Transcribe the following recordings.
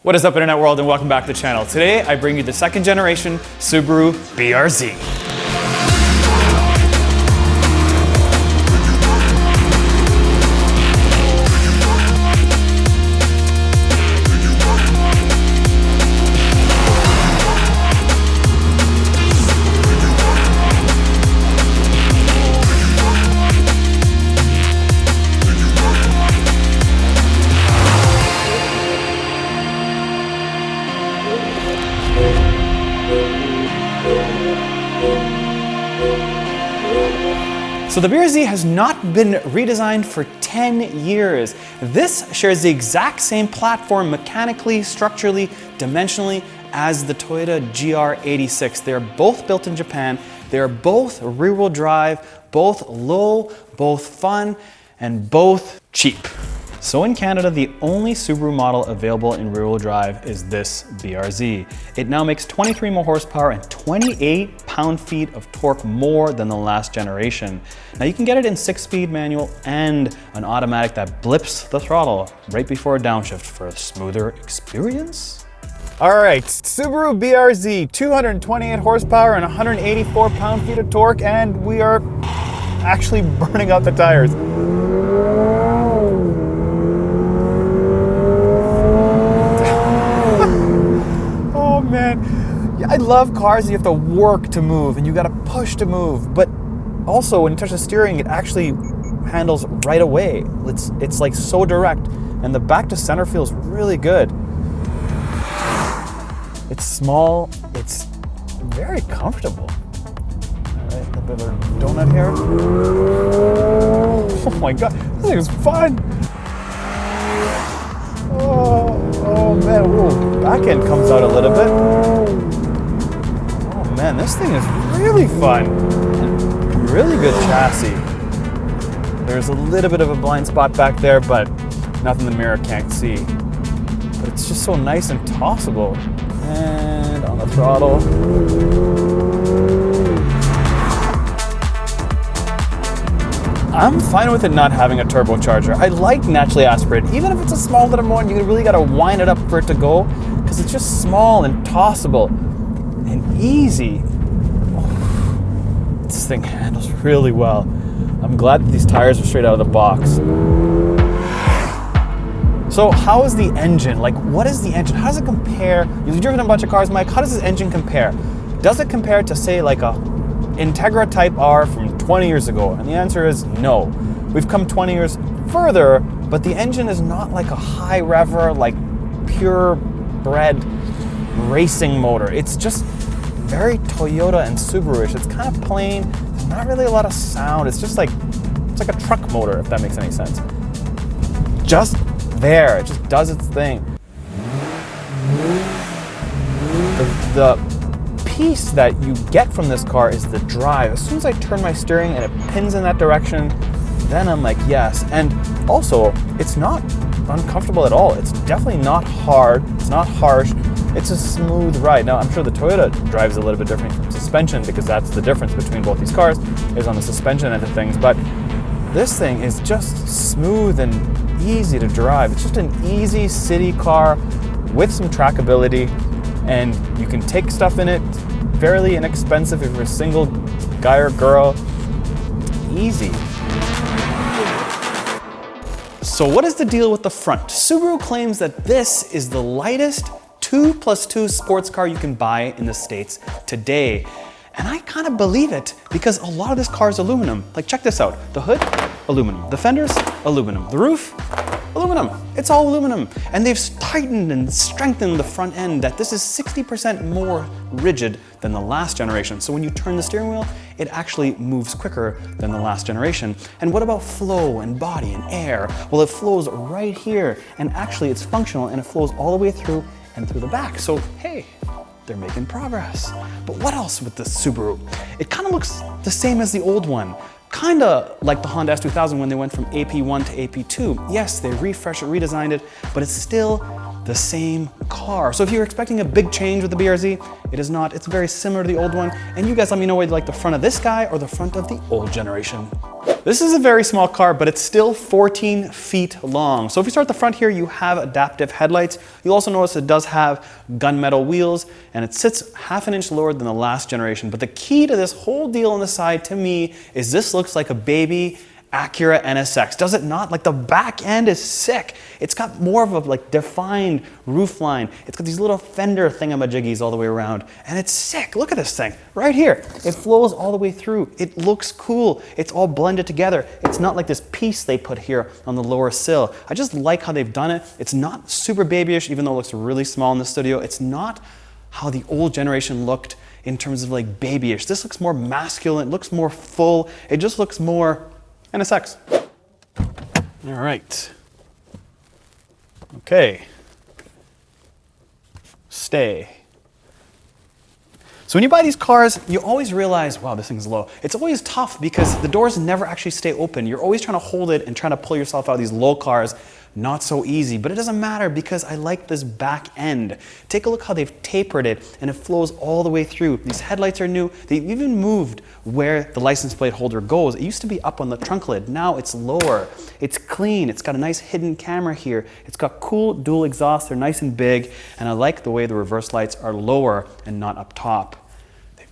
What is up, Internet World, and welcome back to the channel. Today, I bring you the second generation Subaru BRZ. So the BRZ has not been redesigned for 10 years. This shares the exact same platform mechanically, structurally, dimensionally as the Toyota GR86. They are both built in Japan. They are both rear-wheel drive, both low, both fun, and both cheap. So in Canada, the only Subaru model available in rear-wheel drive is this BRZ. It now makes 23 more horsepower and 28 pound-feet of torque more than the last generation. Now you can get it in 6-speed manual and an automatic that blips the throttle right before a downshift for a smoother experience. All right, Subaru BRZ, 228 horsepower and 184 pound-feet of torque, and we are actually burning out the tires. Man, I love cars that you have to work to move and you gotta push to move, but also when you touch the steering, it actually handles right away. It's like so direct, and the back to center feels really good. It's small, it's very comfortable. All right, a bit of a donut here. Oh my God, this thing is fun. Oh man, whoa, back end comes out a little bit. Oh man, this thing is really fun. And really good chassis. There's a little bit of a blind spot back there, but nothing the mirror can't see. But it's just so nice and tossable. And on the throttle. I'm fine with it not having a turbocharger. I like naturally aspirated. Even if it's a small little more, you really gotta wind it up for it to go, because it's just small and tossable and easy. Oh, this thing handles really well. I'm glad that these tires are straight out of the box. So how is the engine? Like, what is the engine? How does it compare? You've driven a bunch of cars, Mike. How does this engine compare? Does it compare to, say, like a Integra Type R from 20 years ago? And the answer is no. We've come 20 years further, but the engine is not like a high rever, like purebred racing motor. It's just very Toyota and Subaru-ish. It's kind of plain. There's not really a lot of sound. It's just like, it's like a truck motor, if that makes any sense. Just there, it just does its thing. The piece that you get from this car is the drive. As soon as I turn my steering and it pins in that direction, then I'm like, yes. And also, it's not uncomfortable at all. It's definitely not hard. It's not harsh. It's a smooth ride. Now, I'm sure the Toyota drives a little bit different from suspension, because that's the difference between both these cars, is on the suspension end of things. But this thing is just smooth and easy to drive. It's just an easy city car with some trackability, and you can take stuff in it fairly inexpensive if you're a single guy or girl. Easy. So what is the deal with the front? Subaru claims that this is the lightest 2+2 sports car you can buy in the States today. And I kind of believe it, because a lot of this car is aluminum. Like, check this out. The hood, aluminum. The fenders, aluminum. The roof, aluminum. It's all aluminum. And they've tightened and strengthened the front end that this is 60% more rigid than the last generation. So when you turn the steering wheel, it actually moves quicker than the last generation. And what about flow and body and air? Well, it flows right here, and actually it's functional, and it flows all the way through and through the back. So, hey, they're making progress. But what else with the Subaru? It kind of looks the same as the old one. Kind of like the Honda S2000 when they went from AP1 to AP2. Yes, they refreshed it, redesigned it, but it's still the same car. So if you're expecting a big change with the BRZ, it is not. It's very similar to the old one. And you guys let me know whether you like the front of this guy or the front of the old generation. This is a very small car, but it's still 14 feet long. So if you start at the front here, you have adaptive headlights. You'll also notice it does have gunmetal wheels, and it sits half an inch lower than the last generation. But the key to this whole deal on the side, to me, is this looks like a baby Acura NSX. Does it not? Like, the back end is sick. It's got more of a like defined roof line. It's got these little fender thingamajiggies all the way around, and it's sick. Look at this thing right here. It flows all the way through. It looks cool. It's all blended together. It's not like this piece they put here on the lower sill. I just like how they've done it. It's not super babyish, even though it looks really small in the studio. It's not how the old generation looked in terms of like babyish. This looks more masculine. It looks more full. It just looks more NSX. All right. Okay. Stay. So when you buy these cars, you always realize, wow, this thing's low. It's always tough because the doors never actually stay open. You're always trying to hold it and trying to pull yourself out of these low cars. Not so easy, but it doesn't matter because I like this back end. Take a look how they've tapered it, and it flows all the way through. These headlights are new. They've even moved where the license plate holder goes. It used to be up on the trunk lid. Now it's lower. It's clean. It's got a nice hidden camera here. It's got cool dual exhaust. They're nice and big, and I like the way the reverse lights are lower and not up top.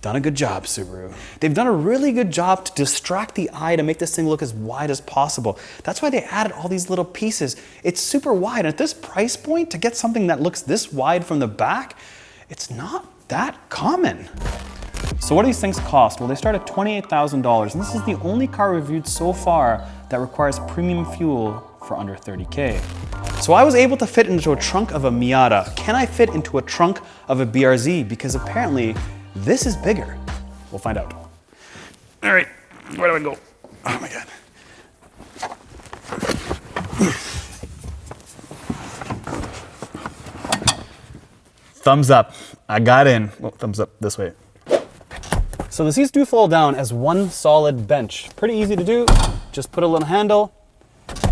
Done a good job, Subaru. They've done a really good job to distract the eye to make this thing look as wide as possible. That's why they added all these little pieces. It's super wide, and at this price point, to get something that looks this wide from the back, it's not that common. So what do these things cost? Well, they start at $28,000, and this is the only car reviewed so far that requires premium fuel for under $30K. So I was able to fit into a trunk of a Miata. Can I fit into a trunk of a BRZ? Because apparently, this is bigger. We'll find out. All right, where do I go? Oh my God. Thumbs up. I got in. Well, thumbs up this way. So the seats do fold down as one solid bench. Pretty easy to do. Just put a little handle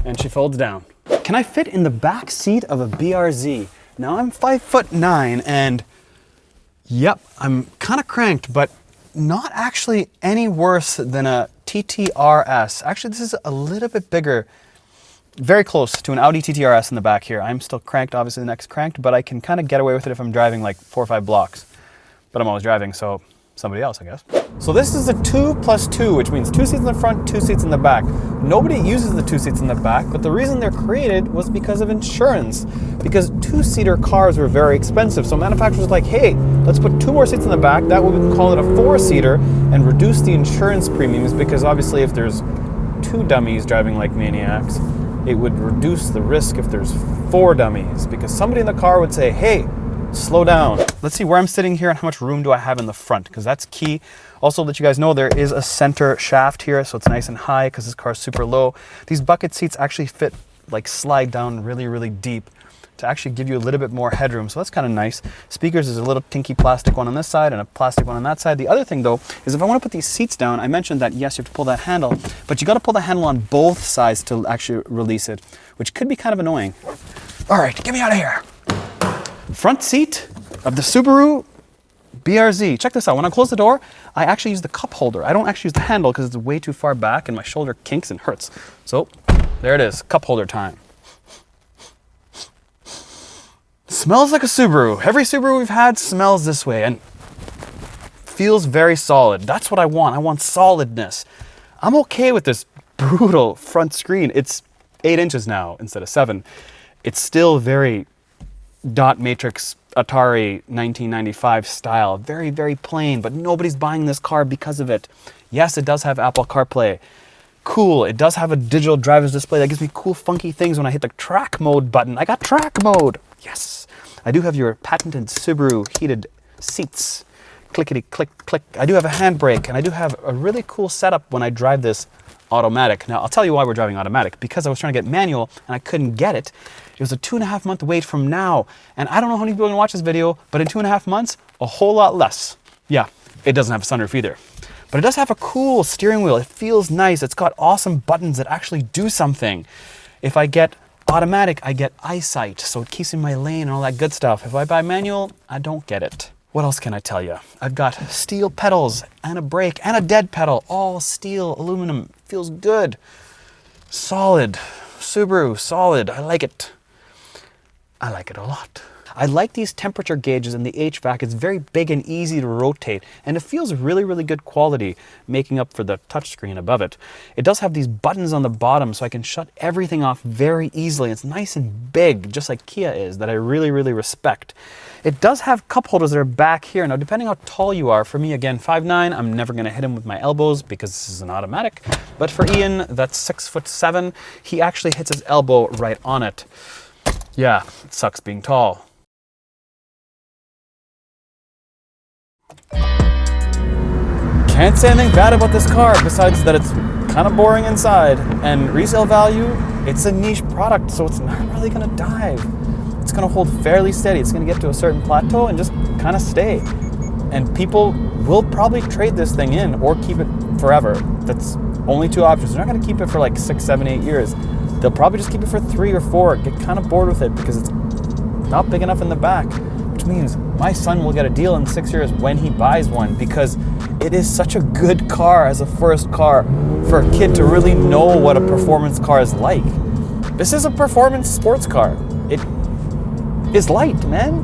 and she folds down. Can I fit in the back seat of a BRZ? Now I'm 5'9" and yep, I'm kind of cranked, but not actually any worse than a TTRS. Actually, this is a little bit bigger, very close to an Audi TTRS in the back here. I'm still cranked, obviously the neck's cranked, but I can kind of get away with it if I'm driving like 4 or 5 blocks. But I'm always driving, so somebody else, I guess. So this is a 2+2, which means 2 seats in the front, 2 seats in the back. Nobody uses the 2 seats in the back, but the reason they're created was because of insurance. Because 2-seater cars were very expensive. So manufacturers were like, hey, let's put 2 more seats in the back. That way we can call it a 4-seater and reduce the insurance premiums, because obviously if there's 2 dummies driving like maniacs, it would reduce the risk if there's 4 dummies, because somebody in the car would say, hey, slow down. Let's see where I'm sitting here and how much room do I have in the front, because that's key. Also, let you guys know there is a center shaft here, so it's nice and high because this car is super low. These bucket seats actually fit, like slide down really, really deep to actually give you a little bit more headroom, so that's kind of nice. Speakers is a little tinky plastic one on this side and a plastic one on that side. The other thing though is if I want to put these seats down, I mentioned that yes, you have to pull that handle, but you got to pull the handle on both sides to actually release it, which could be kind of annoying. All right, get me out of here. Front seat of the Subaru BRZ. Check this out. When I close the door, I actually use the cup holder. I don't actually use the handle because it's way too far back and my shoulder kinks and hurts. So there it is, cup holder time. Smells like a Subaru. Every Subaru we've had smells this way and feels very solid. That's what I want. I want solidness. I'm okay with this brutal front screen. It's 8 inches now instead of 7. It's still very dot matrix Atari 1995 style. Very, very plain, but nobody's buying this car because of it. Yes, it does have Apple CarPlay. Cool. It does have a digital driver's display that gives me cool, funky things when I hit the track mode button. I got track mode. Yes. I do have your patented Subaru heated seats. Clickety click click. I do have a handbrake, and I do have a really cool setup when I drive this automatic. Now, I'll tell you why we're driving automatic. Because I was trying to get manual and I couldn't get it. It was a 2.5 month wait from now. And I don't know how many people are gonna watch this video, but in 2.5 months, a whole lot less. Yeah, it doesn't have a sunroof either. But it does have a cool steering wheel. It feels nice. It's got awesome buttons that actually do something. If I get automatic, I get eyesight, so it keeps in my lane and all that good stuff. If I buy manual, I don't get it. What else can I tell you? I've got steel pedals and a brake and a dead pedal, all steel, aluminum. feels good. Solid. Subaru, solid. I like it. I like it a lot. I like these temperature gauges in the HVAC. It's very big and easy to rotate, and it feels really, really good quality, making up for the touchscreen above it. It does have these buttons on the bottom, so I can shut everything off very easily. It's nice and big, just like Kia is, that I really, really respect. It does have cup holders that are back here. Now, depending how tall you are, for me, again, 5'9", I'm never gonna hit him with my elbows because this is an automatic. But for Ian, that's 6'7", he actually hits his elbow right on it. Yeah, it sucks being tall. Can't say anything bad about this car besides that it's kind of boring inside, and resale value, it's a niche product, so it's not really gonna dive. It's gonna hold fairly steady. It's gonna get to a certain plateau and just kind of stay. And people will probably trade this thing in or keep it forever. That's only two options. They're not gonna keep it for like 6, 7, 8 years. They'll probably just keep it for 3 or 4, get kind of bored with it because it's not big enough in the back, which means my son will get a deal in 6 years when he buys one, because it is such a good car as a first car for a kid to really know what a performance car is like. This is a performance sports car. It is light, man.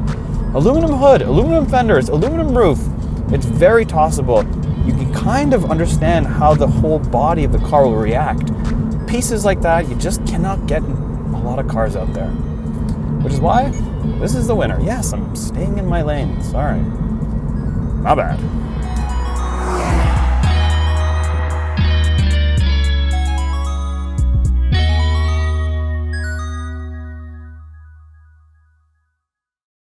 Aluminum hood, aluminum fenders, aluminum roof. It's very tossable. You can kind of understand how the whole body of the car will react. Pieces like that you just cannot get in a lot of cars out there. Which is why this is the winner. Yes, I'm staying in my lane. Sorry. My bad.